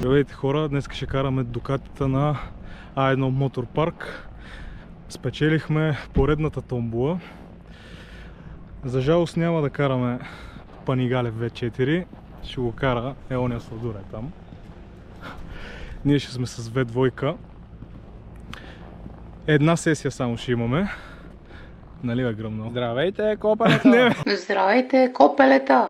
Здравейте хора, днес ще караме Дукатите на А1 Мотор Парк. Спечелихме поредната томбола. За жалост няма да караме Панигалев V4, ще го кара Еония Сладура е там. Ние ще сме с V2. Една сесия само ще имаме. Нали бе гръмно? Здравейте, копелета! Здравейте, копелета!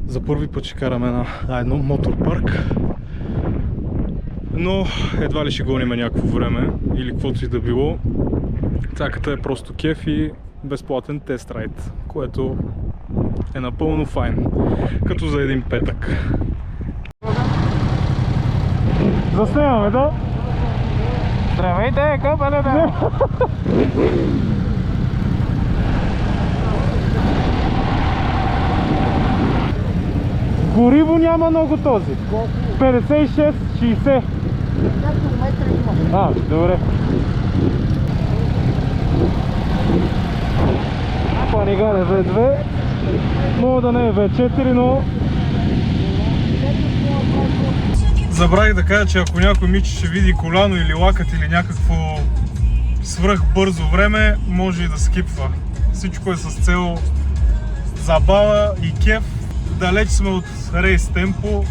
За първи път ще караме на А1 Мотор Парк. Но едва ли ще гоним някакво време или каквото и да било. Цаката е просто кеф и безплатен тест райд, което е напълно файн, като за един петък. Заснемаме, да? Здравейте, копелета! Гориво няма много този. 56-60. Няколко метра има. Добре. Панигалев V2. Мога да не е V4, но... Забравих да кажа, че ако някой мичи ще види коляно или лакът или някакво свръхбързо време, може и да скипва. Всичко е с цел забава и кеф. Далеч сме от рейс темпо.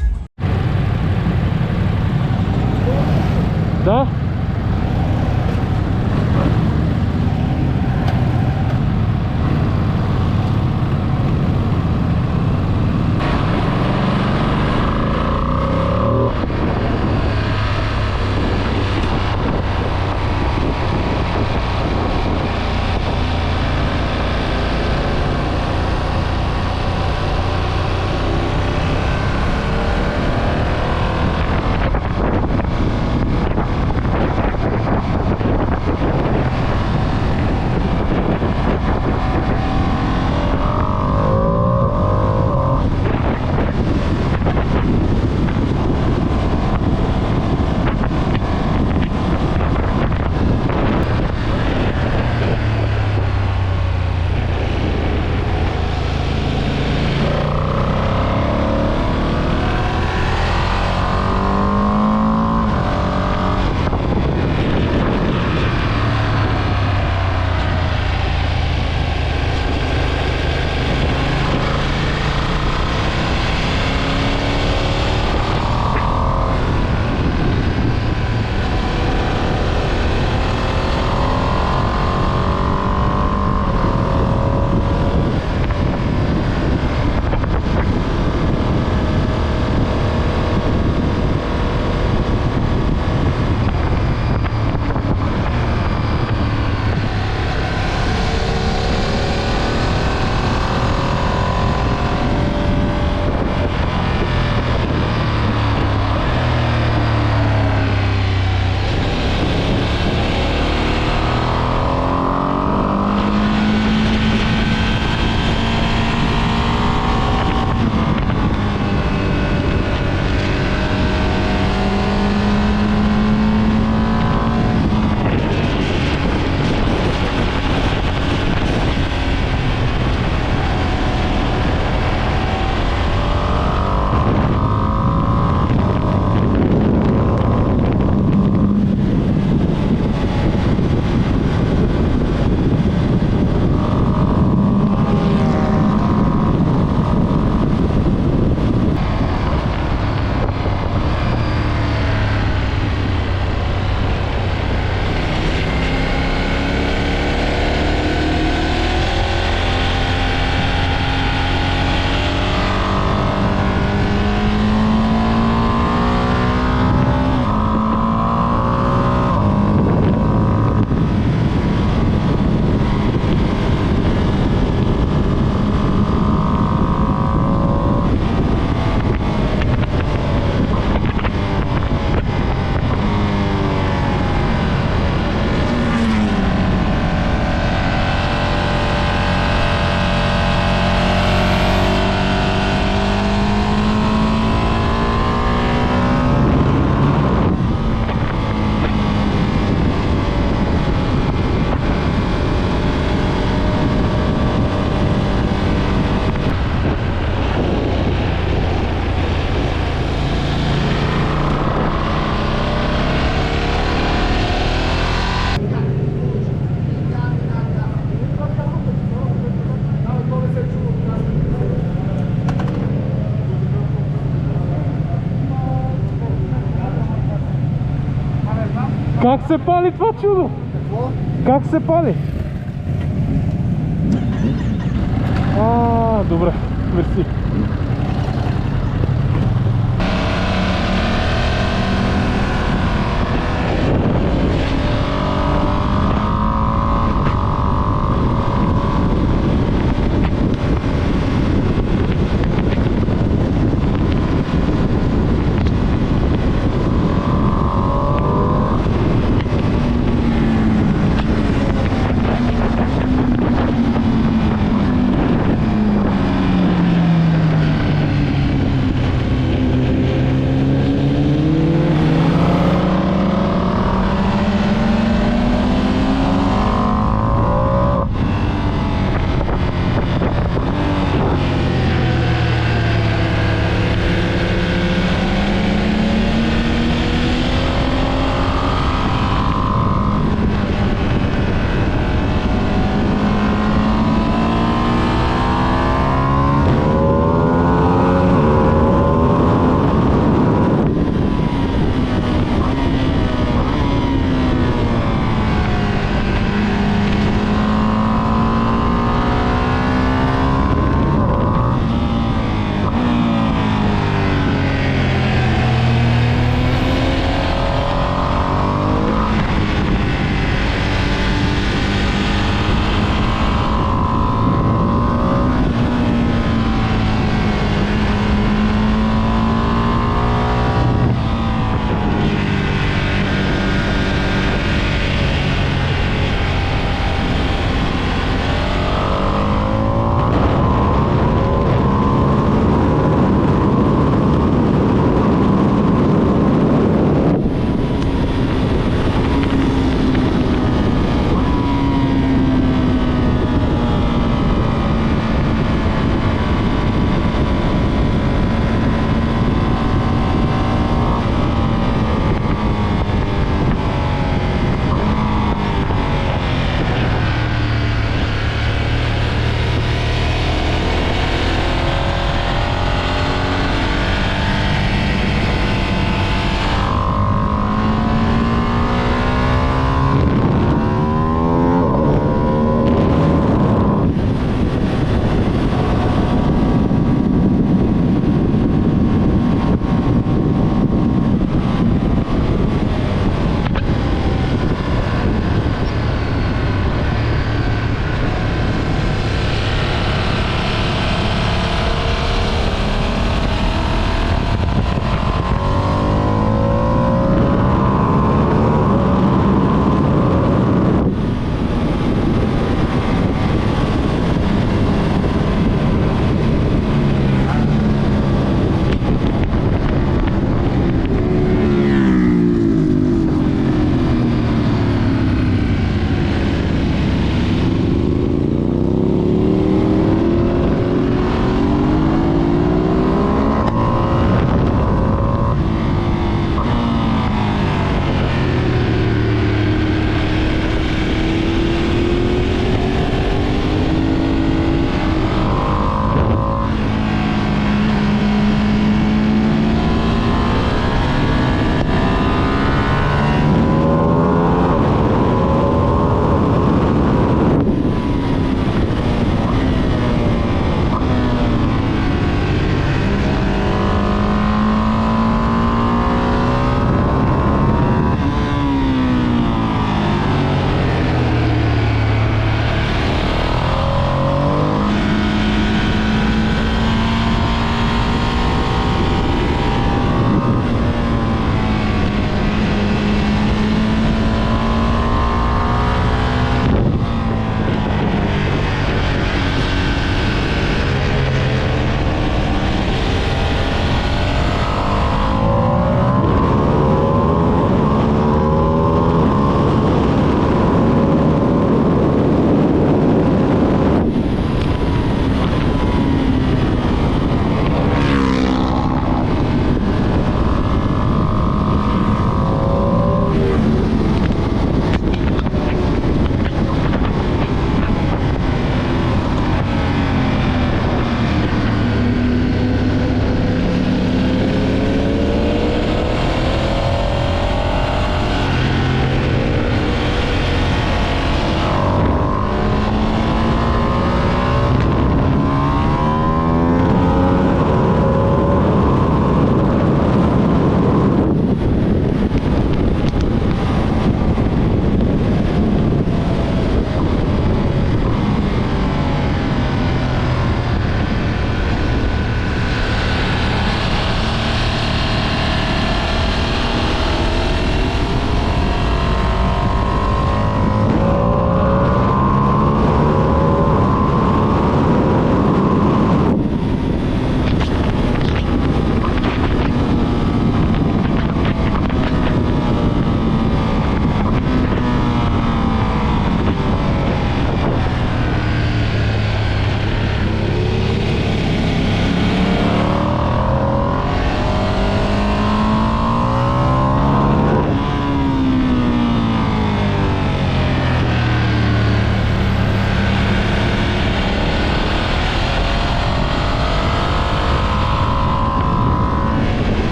Да? Как се пали това чудо? Какво? Как се пали? Добре, мерси.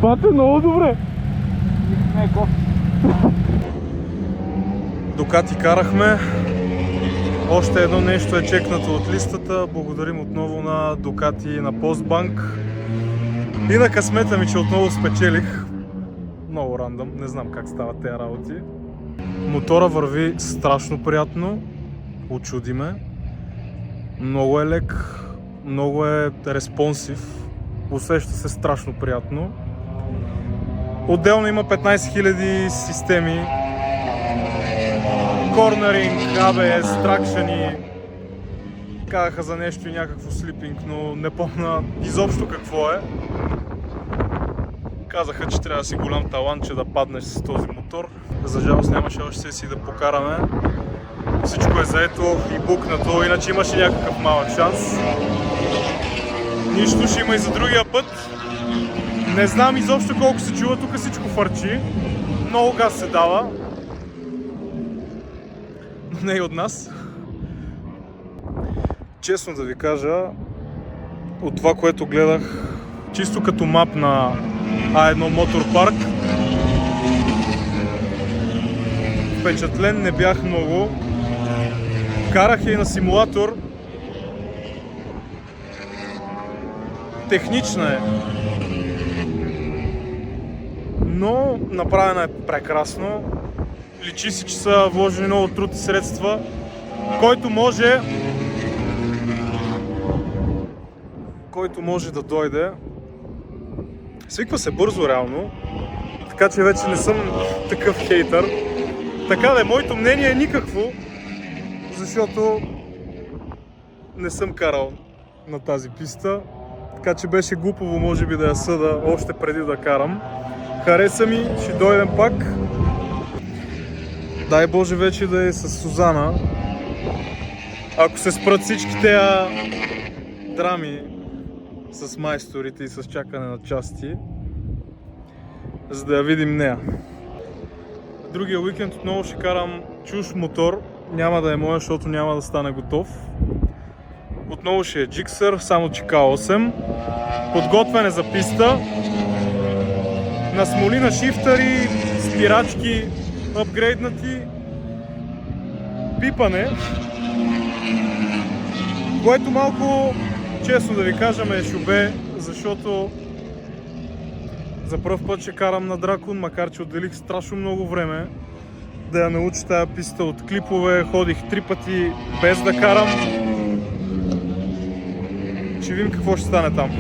Пате, много добре! Неко. Дукати карахме. Още едно нещо е чекнато от листата. Благодарим отново на Дукати и на Постбанк. И на късмета ми, че отново спечелих. Много рандъм, не знам как стават тези работи. Мотора върви страшно приятно. Очуди ме. Много е лек, много е респонсив. Усеща се страшно приятно. Отделно има 15 000 системи. Корнеринг, ABS, тракшени. Казаха за нещо и някакво слипинг, но не помня изобщо какво е. Казаха, че трябва да си голям талант, че да паднеш с този мотор. За жалост нямаше още сесии да покараме. Всичко е заето и букнато, иначе имаше някакъв малък шанс. Нищо ще има и за другия път. Не знам изобщо колко се чува, тук всичко фърчи. Много газ се дава. Но не и от нас. Честно да ви кажа, от това, което гледах, чисто като мап на А1 Motor Park, впечатлен не бях много. Карах я и на симулатор. Технична е, но направена е прекрасно. Личи си, че са вложени много труд и средства. Който може да дойде. Свиква се бързо реално, така че вече не съм такъв хейтър. Така да е, моето мнение е никакво, защото не съм карал на тази писта, така че беше глупово може би да я съда още преди да карам. Хареса ми, ще дойдем пак. Дай Боже вече да е с Сузана. Ако се спрат всички тези драми с майсторите и с чакане на части, за да я видим нея. Другия уикенд отново ще карам чуж мотор. Няма да е моя, защото няма да стане готов. Отново ще е Gixxer, само че K8. Подготвяне за писта. На смоли на шифтъри, спирачки апгрейднати. Пипане. Което малко, честно да ви кажа, ме е шубе, защото за пръв път ще карам на Дракон, макар че отделих страшно много време да я науча тая писта от клипове. Ходих 3 пъти без да карам. Ще видим какво ще стане там.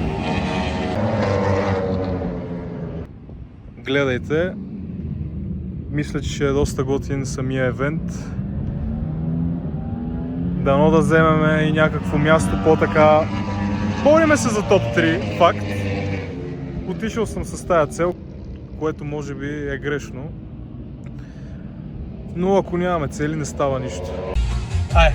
Гледайте. Мисля, че ще е доста готин самия евент. Дано да вземем и някакво място по-така. Бориме се за топ 3, факт. Отишъл съм с тая цел, което може би е грешно. Но ако нямаме цели, не става нищо. Ай!